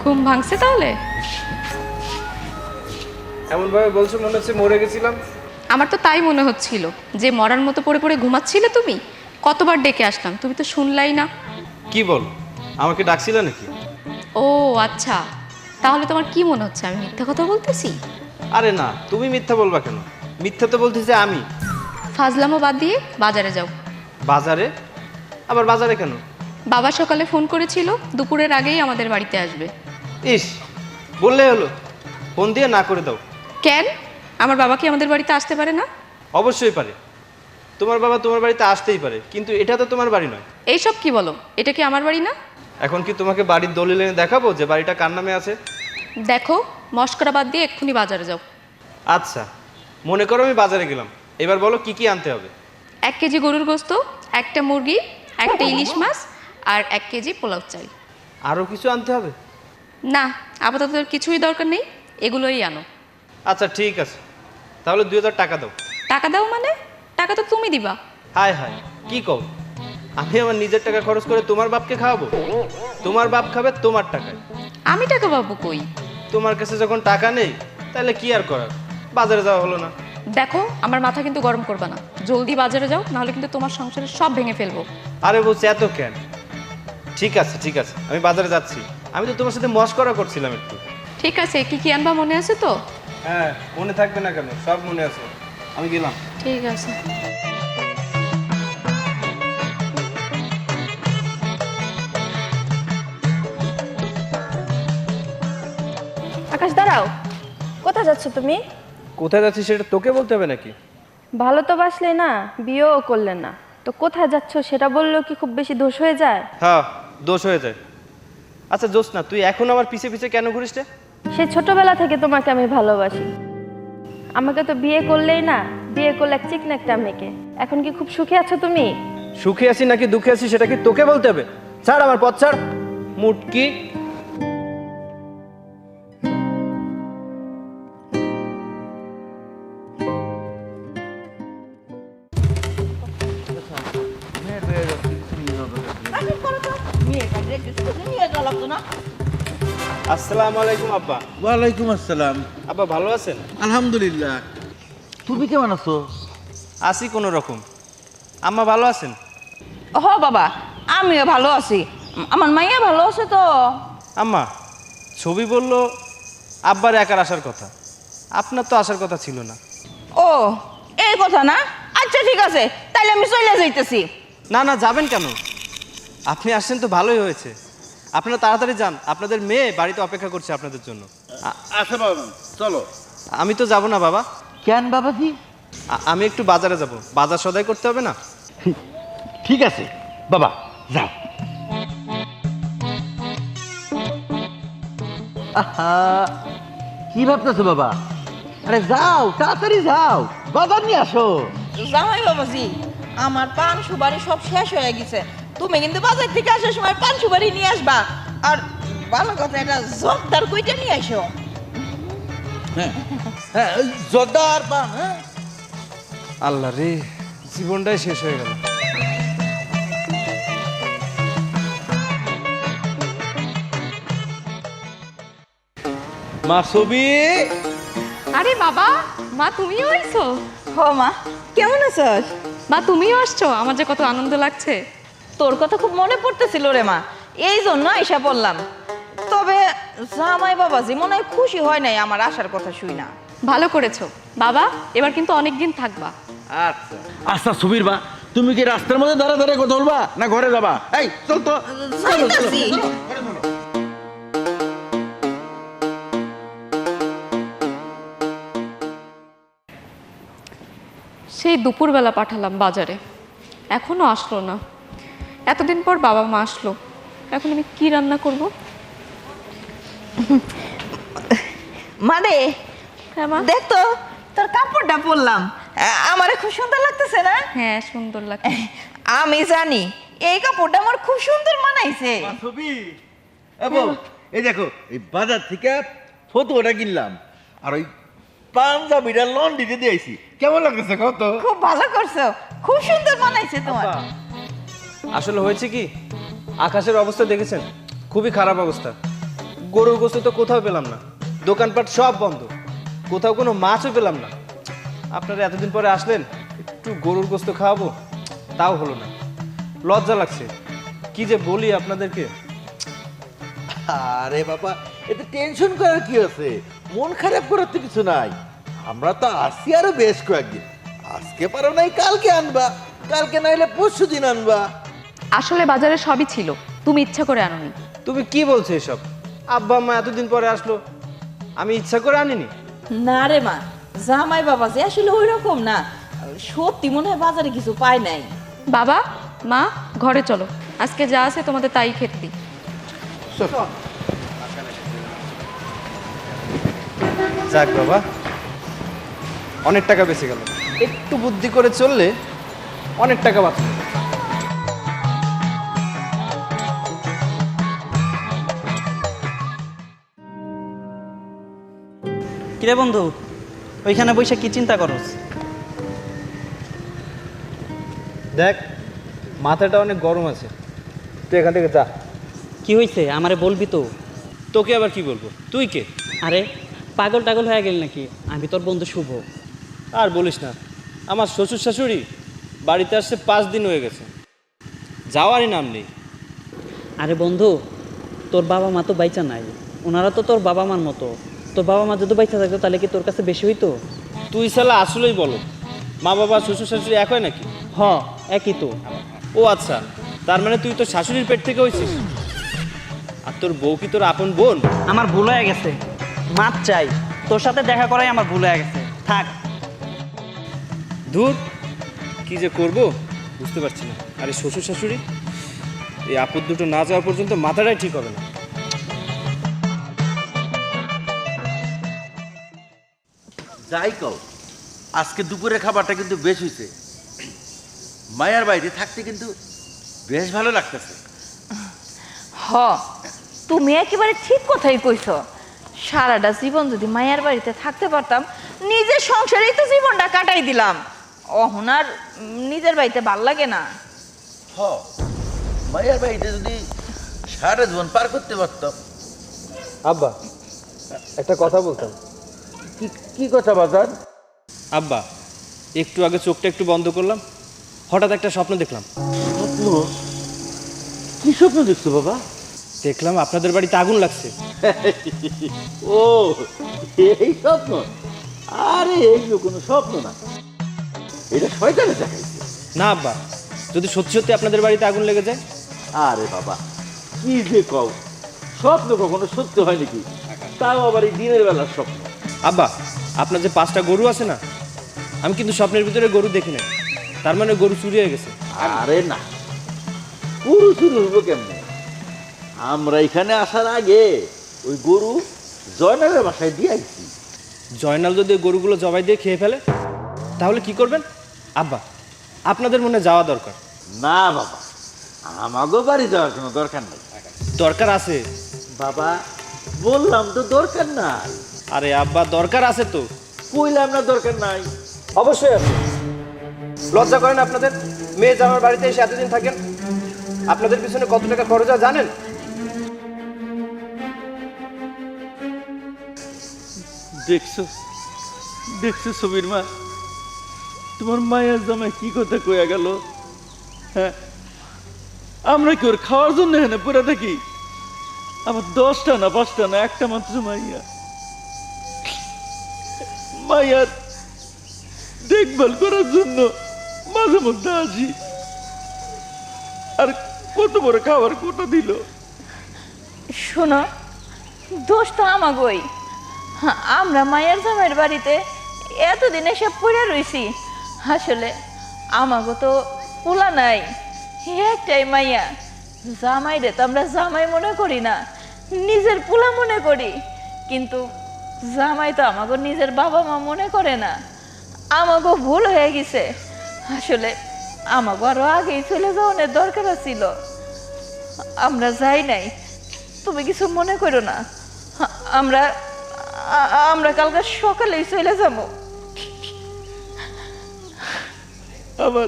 ঘুম ভাঙছে তাহলে? এমন ভাবে বলছো মনে হচ্ছে মরে গেছিলাম। আমার তো তাই মনে হচ্ছিল যে মরার মতো পড়ে পড়ে ঘুমাচ্ছিলে তুমি। কতবার ডেকে আসলাম, তুমি তো শুনলাই না। কি বল, আমাকে ডাকছিলে নাকি? ও আচ্ছা, তাহলে তোমার কি মনে হচ্ছে আমি মিথ্যা কথা বলতেছি? আরে না, তুমি মিথ্যা বলবা কেন? মিথ্যা তো বলতেছি আমি। ফাজলামো বাদ দিয়ে বাজারে যাও। বাজারে? আবার বাজারে কেন? বাবা সকালে ফোন করেছিল দুপুরের আগেই আমাদের বাড়িতে আসবে। ইস, বললে হলো, ফোন দিয়ে না করে দাও। কেন? আমার বাবা কি আমাদের বাড়িতে আসতে পারে না? অবশ্যই পারে। তোমার বাবা তোমার বাড়িতে আসতেই পারে, কিন্তু এটা তো তোমার বাড়ি নয়। এইসব কি বলো, এটা কি আমার বাড়ি না? এখন কি তোমাকে বাড়ির দলিল এনে দেখাবো যে বাড়িটা কার নামে আছে? দেখো, মস্করা বাদ দিয়ে এক্ষুনি বাজারে যাও। আচ্ছা, মনে করো আমি বাজারে গেলাম, এবার বলো কি কি আনতে হবে? 1 কেজি গরুর গোস্ত, একটা মুরগি, একটা ইলিশ মাছ আর 1 কেজি পোলাও চাল। আরও কিছু আনতে হবে? না, আপাতত কিছুই দরকার নেই, এগুলোই আনো। আচ্ছা ঠিক আছে, তাহলে 2000 টাকা দাও। টাকা দাও মানে? টাকা তো তুমি দিবা। হায় হায়, কি কও? আমি আমার নিজের টাকা খরচ করে তোমার বাপকে খাওয়াবো? তোমার বাপ খাবে তোমার টাকায়। আমি টাকা পাবো কই? তোমার কাছে যখন টাকা নেই, তাহলে কি আর করার, বাজারে যাওয়া হলো না। দেখো, আমার মাথা কিন্তু গরম করবা না। জলদি বাজারে যাও, নাহলে কিন্তু তোমার সংসারের সব ভেঙে ফেলবো। আরে বলছি এত কেন? ঠিক আছে ঠিক আছে, আমি বাজারে যাচ্ছি। আমি তো তোমার সাথে মশকরা করছিলাম একটু। ঠিক আছে, কি কি আনবা মনে আছে তো? হ্যাঁ, মনে থাকবে না কেন, সব মনে আছে। আমি গেলাম। ঠিক আছে। আকাশ দাঁড়াও, কোথায় যাচ্ছ তুমি? কোথায় যাচ্ছি সেটা তোকে বলতে হবে নাকি? ভালো তো বাসলে না, বিয়েও করলেন না, তো কোথায় যাচ্ছ সেটা বললেও কি খুব বেশি দোষ হয়ে যায়? হ্যাঁ, দোষ হয়ে যায়। আচ্ছা জোসনা, তুই এখন আমার পিছে পিছে কেন ঘুরিস রে? সে ছোটবেলা থেকে তোমাকে আমি ভালোবাসি। আমাকে তো বিয়ে করলেই না, বিয়ে করলে এক চিকনা একটা মেয়েকে। এখন কি খুব সুখে আছো তুমি? সুখে আছি নাকি দুঃখে আছি সেটা কি তোকে বলতে হবে? ছাড় আমার পথ, ছাড় মুটকি। আসসালামু আলাইকুম আব্বা। ওয়ালাইকুম আসসালাম। আব্বা ভালো আছেন? আলহামদুলিল্লাহ। তুমি কেমন আছো? আছি কোনো রকম। আম্মা ভালো আছেন? হ বাবা, আমিও ভালো আছি। আমার মাইয়া ভালো আছে তো? আম্মা, ছবি বলল আব্বার একার আসার কথা, আপনার তো আসার কথা ছিল না। ও, এই কথা না? আচ্ছা ঠিক আছে, তাইলে আমি চলে যাইতেছি। না না, যাবেন কেন? আপনি আসছেন তো ভালোই হয়েছে। আপনারা তাড়াতাড়ি যান, আপনাদের মেয়ে বাড়িতে অপেক্ষা করছে আপনাদের জন্য। আচ্ছা বাবা, চলো। আমি তো যাব না বাবা। কেন বাবাজি? আমি একটু বাজারে যাব, বাজার সদাই করতে হবে না? ঠিক আছে বাবা, যাও। আহা, কি ভাবতেছো বাবা? আরে যাও, তাড়াতাড়ি যাও, বাজার নিয়ে আসো। জামাই বাবাজি, আমার পান সুপারি সব শেষ হয়ে গেছে। তুমি কিন্তু বাজার থেকে আসার সময় পান সুপারি নিয়ে আসবা। আর ভালো কথা, এটা জর্দার কইটা নিয়ে আসো। হ্যাঁ হ্যাঁ, ওই জর্দার পান। হ্যাঁ, আল্লাহ রে, জীবনটাই শেষ হয়ে গেল। মা ছবি। আরে বাবা, মা তুমিও আইছো? হ মা, কেমন আছস? মা তুমিও আসছো? আমার যে কত আনন্দ লাগছে। তোর কথা খুব মনে পড়তেছিল রে মা, এই জন্য আইসা পড়লাম। তবে জামাই বাবাজি মনে হয় খুশি হয় নাই আমার আসার কথা শুই না। ভালো করেছো বাবা, এবার কিন্তু অনেক দিন থাকবা। আচ্ছা আচ্ছা সুবীর মা, তুমি কি রাস্তার মধ্যে দাঁড়া দাঁড়া কথা বলবা না ঘরে যাবা? এই চল তো, চলো, চলো, যাইতাছি। চলো, ঘরে চলো। সেই দুপুরবেলা পাঠালাম বাজারে, এখনো আসলো না। এতদিন পর বাবা মা আসলো, এখন আমি কি রান্না করব? মানে হ্যাঁ মা। দেখ তো, তোর কাপড়টা পরলাম, আমারে খুব সুন্দর লাগতেছে না? হ্যাঁ সুন্দর লাগছে। আমি জানি এই কাপড়টা আমার খুব সুন্দর মানাইছে। মা ছবি, বল, এই দেখো এই বাজার থেকে ফতুয়াটা কিনলাম, আর ওই পাঞ্জাবিটা লন্ড্রিতে দিয়েছি। কেমন লাগতেছে কত? খুব ভালো করছো, খুব সুন্দর মানাইছে তোমার। আসলে হয়েছে কি, আকাশের অবস্থা দেখেছেন? খুবই খারাপ অবস্থা। গরুর গোস্ত তো কোথাও পেলাম না, দোকানপাট সব বন্ধ, কোথাও কোনো মাছও পেলাম না। আপনারা এতদিন পরে আসলেন, একটু গরুর গোস্ত খাওয়াবো, তাও হলো না। লজ্জা লাগছে, কি যে বলি আপনাদেরকে। আরে বাবা, এতে টেনশন করার কি আছে? মন খারাপ করার তো কিছু নাই। আমরা তো আসছি আরো বেশ কয়েকদিন। আজকে পারো নাই কালকে আনবা, কালকে নাইলে পরশু দিন আনবা। আসলে বাজারে সবই ছিল, তুমি ইচ্ছা করে আনোনি। তুমি কি বলছো এসব? আব্বা আম্মা এতদিন পরে আসলো, আমি ইচ্ছা করে আনিনি। না রে মা, জামাই বাবা যে আসলে ওই রকম না, সত্যি মনে হয় বাজারে কিছু পায় নাই। বাবা মা ঘরে চলো, আজকে যা আছে তোমাদের তাই খেতে দিই। যাক বাবা, অনেক টাকা বেঁচে গেল। একটু বুদ্ধি করে চললে অনেক টাকা বাঁচবে। কিরে বন্ধু, ওইখানে বসে কি চিন্তা করস? দেখ, মাথাটা অনেক গরম আছে, তুই এখান থেকে যা। কি হয়েছে আমারে বলবি তো? তোকে আবার কি বলবো, তুই কে? আরে পাগল টাগল হয়ে গেল নাকি? আমি তোর বন্ধু শুভ। আর বলিস না, আমার শ্বশুর শাশুড়ি বাড়িতে আসছে 5 দিন হয়ে গেছে, যাওয়ারই নাম নেই। আরে বন্ধু, তোর বাবা মা তো বাইচা নাই, ওনারা তো তোর বাবা মার মতো। তোর বাবা মা যদি বাইচা থাকতো তাহলে কি তোর কাছে বেশি হইতো? তুই শালা আসলেই বলো, মা বাবা শ্বশুর শাশুড়ি এক হয় নাকি? হ, একই তো। ও আচ্ছা, তার মানে তুই তো শাশুড়ির পেট থেকে হয়েছিস। আর তোর বউ কি তোর আপন বোন? আমার ভুল হয়ে গেছে, মাপ চাই। তোর সাথে দেখা করাই আমার ভুল হয়ে গেছে, থাক। ধুর, কি যে করব বুঝতে পারছি না। আরে শ্বশুর শাশুড়ি, এই আপদ দুটো না যাওয়া পর্যন্ত মাথাটাই ঠিক হবে না। যাই কও, আজকে দুপুরে খাবারটা কিন্তু বেশ হয়েছে। মায়ার বাড়িতে থাকতে কিন্তু বেশ ভালো লাগতেছে। হ, তুমি একেবারে ঠিক কথাই কইছো। সারাটা জীবন যদি মায়ের বাড়িতে থাকতে পারতাম, নিজের সংসারেই তো জীবনটা কাটাই দিলাম। অহন আর নিজের বাড়িতে ভাল লাগে না। হ, মায়ার বাড়িতে যদি সারা জীবন পার করতে পারতাম। আব্বা, একটা কথা বলতাম। কি কি কথা বাজার? আব্বা, একটু আগে চোখটা একটু বন্ধ করলাম, হঠাৎ একটা স্বপ্ন দেখলাম। স্বপ্ন? কি স্বপ্ন দেখছো বাবা? দেখলাম আপনাদের বাড়িতে আগুন লাগছে। ও, এই স্বপ্ন? আরে এইগুলো কোনো স্বপ্ন না, এটা শয়তানে দেখাইছে। না আব্বা, যদি সত্যি সত্যি আপনাদের বাড়িতে আগুন লেগে যায়? আরে বাবা, কি যে কও, স্বপ্ন কখনো সত্য হয় নাকি? তাও আবার এই দিনের বেলার স্বপ্ন। আব্বা, আপনার যে 5টা গরু আছে না, আমি কিন্তু স্বপ্নের ভিতরে গরু দেখি নাই, তার মানে গরু চুরি হয়ে গেছে। আরে না, গরু চুরি হইব কেমনে? আমরা এখানে আসার আগে ওই গরু জয়নালের বাসায় দিয়ে আইছি। জয়নাল যদি ওই গরুগুলো জবাই দিয়ে খেয়ে ফেলে, তাহলে কি করবেন? আব্বা, আপনাদের মনে যাওয়া দরকার। না বাবা, আমাগো বাড়ি যাওয়ার কোনো দরকার নেই। দরকার আছে বাবা, বললাম তো দরকার নাই। আরে আব্বা, দরকার আছে তো। কইলাম না দরকার নাই। অবশ্যই আছে। লজ্জা করেন আপনাদের? মেয়ে জামার বাড়িতে এসে এতদিন থাকেন, আপনাদের পিছনে কত টাকা খরচ হয় জানেন? দেখছো দেখছো ছবির মা, তোমার মায়ের জামাই কি কথা কইয়া গেল? হ্যাঁ, আমরা কি ওর খাওয়ার জন্য এখানে পড়ে থাকি? আমার 10টা না 5টা না, একটা মাত্র মাইয়া। মাইয়ার দেখভাল করার জন্য মাঝে মধ্যে আসি, আর কত বড় খাবার কোটা দিল। শোনো, দোষ তো আমাগোই। আমরা মায়ের জামাইয়ের বাড়িতে এতদিন এসে পড়ে রইছি। আসলে আমাগো তো পোলা নাই, একটাই মাইয়া। জামাই রে তো আমরা জামাই মনে করি না, নিজের পোলা মনে করি। কিন্তু জামাই তো আমাগো নিজের বাবা মা মনে করে না। আমাগো ভুল হয়ে গেছে। আসলে আমাগো আরো আগেই চলে যাওয়ার দরকার ছিল, আমরা যাই নাই। তুমি কিছু মনে করো না, আমরা আমরা কালকে সকালেই চলে যাব। আমার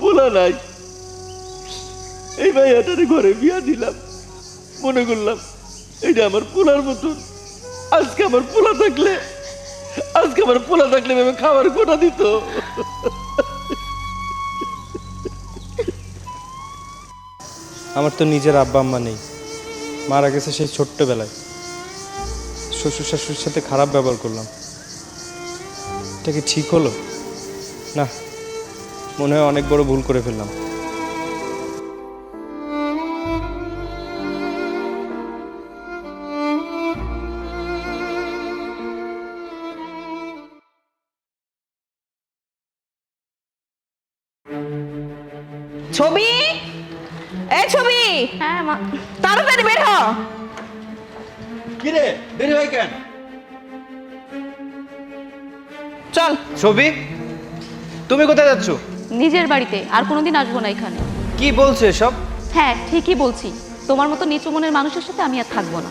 পোলা নাই, এই ভাইয়াটার ঘরে বিয়া দিলাম, মনে করলাম এটা আমার পোলার মতন। আজকে আমার পোলা থাকলে আমি খাবার কোটা দিত। আমার তো নিজের আব্বা আম্মা নেই, মারা গেছে সেই ছোট্টবেলায়। শ্বশুর শাশুড়ির সাথে খারাপ ব্যবহার করলাম, এটা কি ঠিক হলো? না, মনে হয় অনেক বড় ভুল করে ফেললাম। ছবি, এই ছবি, হ্যাঁ মা। তাড়াতাড়ি বের হ। কিরে দেরি হয় কেন? চল। ছবি, তুমি কোথায় যাচ্ছ? নিজের বাড়িতে, আর কোনোদিন আসবো না এখানে। কি বলছো এসব? হ্যাঁ ঠিকই বলছি, তোমার মতো নিচু মনের মানুষের সাথে আমি আর থাকবো না।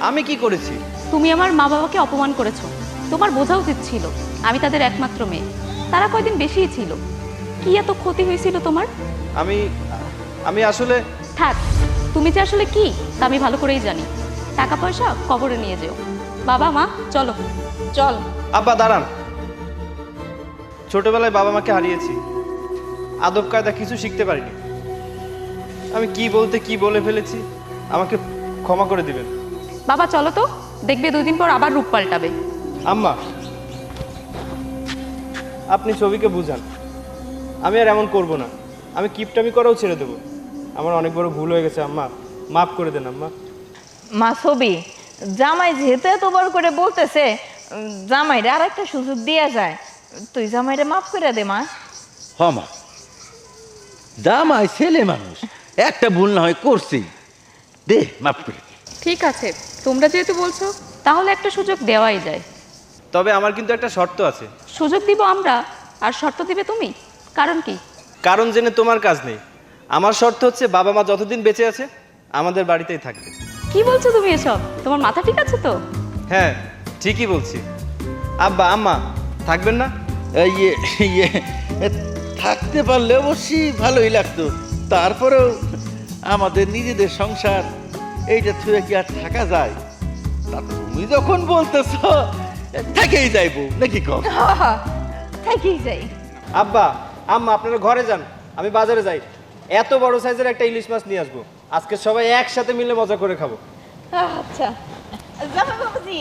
আমি কি করেছি? তুমি আমার মা বাবাকে অপমান করেছো। তোমার বোঝা উচিত ছিল আমি তাদের একমাত্র মেয়ে। তারা কয়দিন বেশিই ছিল। কি এত ক্ষতি হয়েছিল তোমার? আমি আসলে থাক, তুমি যে আসলে কি তা আমি ভালো করেই জানি। টাকা পয়সা কবরে নিয়ে যেও। বাবা মা চলো। চল। আব্বা দাঁড়ান। ছোটবেলায় বাবা মাকে হারিয়েছি, আদব কায়দা কিছু শিখতে পারিনি। আমি কি বলতে কি বলে ফেলেছি, আমাকে ক্ষমা করে দিবেন। বাবা চলো তো, দেখবে 2 দিন পর আবার রূপ পাল্টাবে। আম্মা, আপনি ছবিকে বুঝান, আমি আর এমন করব না। আমি কিপটামি করাও ছেড়ে দেবো। আমার অনেক বড় ভুল হয়ে গেছে আম্মা, মাফ করে দেন আম্মা। মা ছবি, জামাই যেহেতু এতবার করে বলতেছে, জামাইরে আর একটা সুযোগ দেওয়া যায়। তুই জামাইরে মাফ করে দে মা। মা, জামাই ছেলে মানুষ, একটা ভুল না হয় করছি, দে মাফ করে দে। ঠিক আছে, তোমরা যেহেতু বলছো তাহলে একটা সুযোগ দেওয়াই যায়। তবে আমার কিন্তু একটা শর্ত আছে। সুযোগ দিব আমরা, আর শর্ত দিবে তুমি। কারণ কি? কারণ জেনে তোমার কাজ নেই। আমার শর্ত হচ্ছে বাবা মা যতদিন বেঁচে আছে আমাদের বাড়িতেই থাকবে। কি বলছো তুমি এসব? তোমার মাথা ঠিক আছে তো? হ্যাঁ ঠিকই বলছি। আব্বা আম্মা থাকবেন না? ইয়ে ইয়ে থাকতে পারলে অবশ্যই ভালোই লাগতো। তারপরেও আমাদের নিজেদের সংসার, এইটা থুয়ে কি আর থাকা যায়? তা তুমি যখন বলতেছ থেকেই যাইবো নাকি কম? থাকেই যাই। আব্বা আম্মা আপনারা ঘরে যান, আমি বাজারে যাই। এত বড় সাইজের একটা ইলিশ মাছ নিয়ে আসবো। আজকে সবাই একসাথে মিলে মজা করে খাবো। আচ্ছা। জামাই বাবাজি,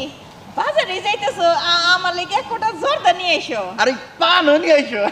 বাজারে যাইতেছো, আমার লেগে এক কোটা জর্দা নিয়ে এসো। আরে পান নিয়ে আইসো।